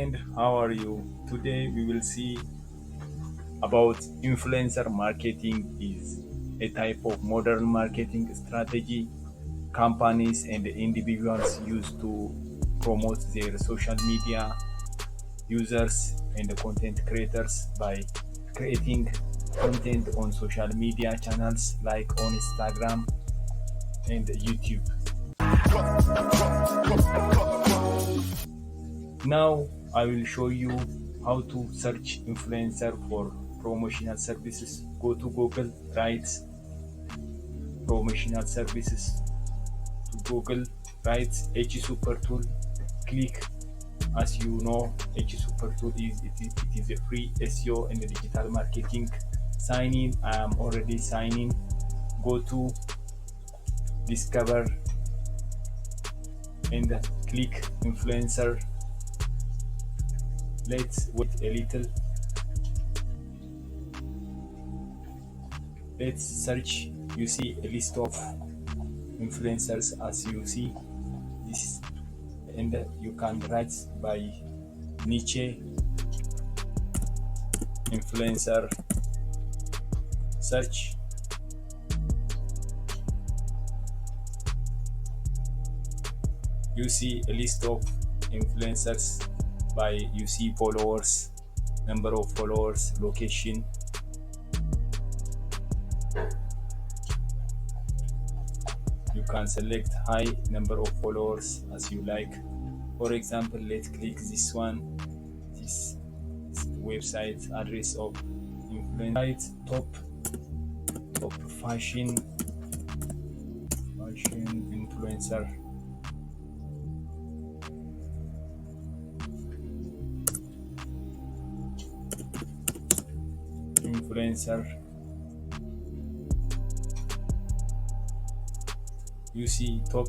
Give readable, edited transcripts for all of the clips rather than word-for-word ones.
And how are you? Today we will see about influencer marketing is a type of modern marketing strategy companies and individuals use to promote their social media users and content creators by creating content on social media channels like on Instagram and YouTube. Now I will show you how to search influencer for promotional services. Go to Google, write promotional services to Google, write H Super Tool, click. As you know, H Super Tool is a free SEO and digital marketing. Sign in. I am already signed in. Go to discover and click influencer. Let's wait a little. Let's search. You see a list of influencers as you see this, and you can write by niche influencer search. You see a list of influencers by you see followers, number of followers, location. You can select high number of followers as you like. For example, let's click this one, this website address of influencer top fashion influencer. You see top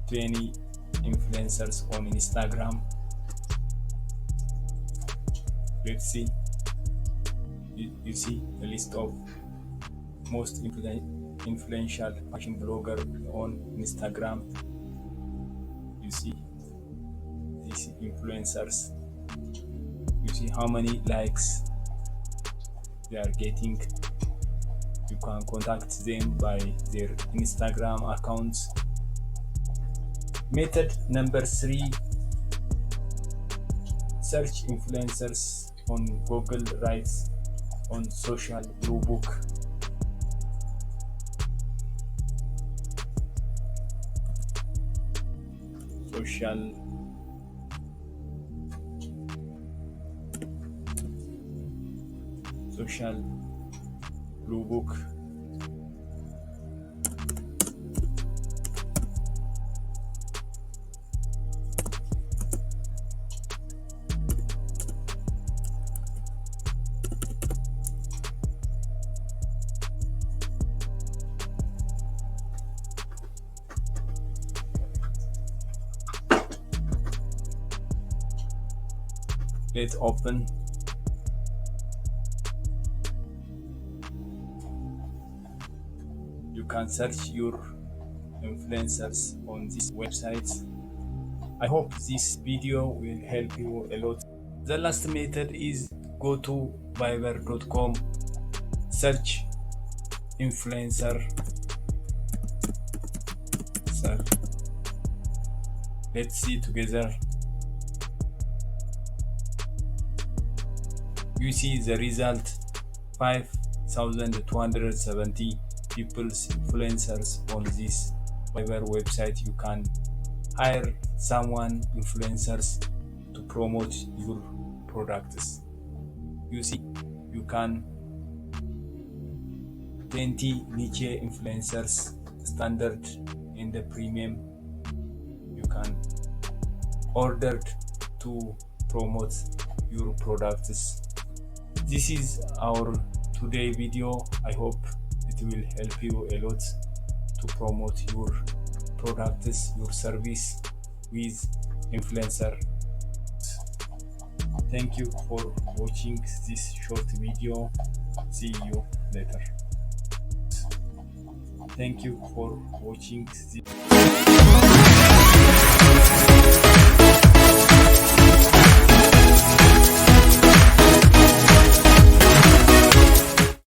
20 influencers on Instagram. Let's see. You see a list of most influential fashion blogger on Instagram. You see these influencers. You see how many likes they are getting. You can contact them by their Instagram accounts. Method number 3, search influencers on Google, write on social blue book. Social blue book. Let's open. You can search your influencers on this website. I hope this video will help you a lot. The last method is go to viber.com, search influencer. Let's see together. You see the result, 5,270 people's influencers on this Fiverr website. You can hire someone influencers to promote your products. You see, you can 20 niche influencers, standard and the premium. You can order to promote your products. This is our today video. I hope it will help you a lot to promote your products, your service with influencer. Thank you for watching this short video. See you later. Thank you for watching this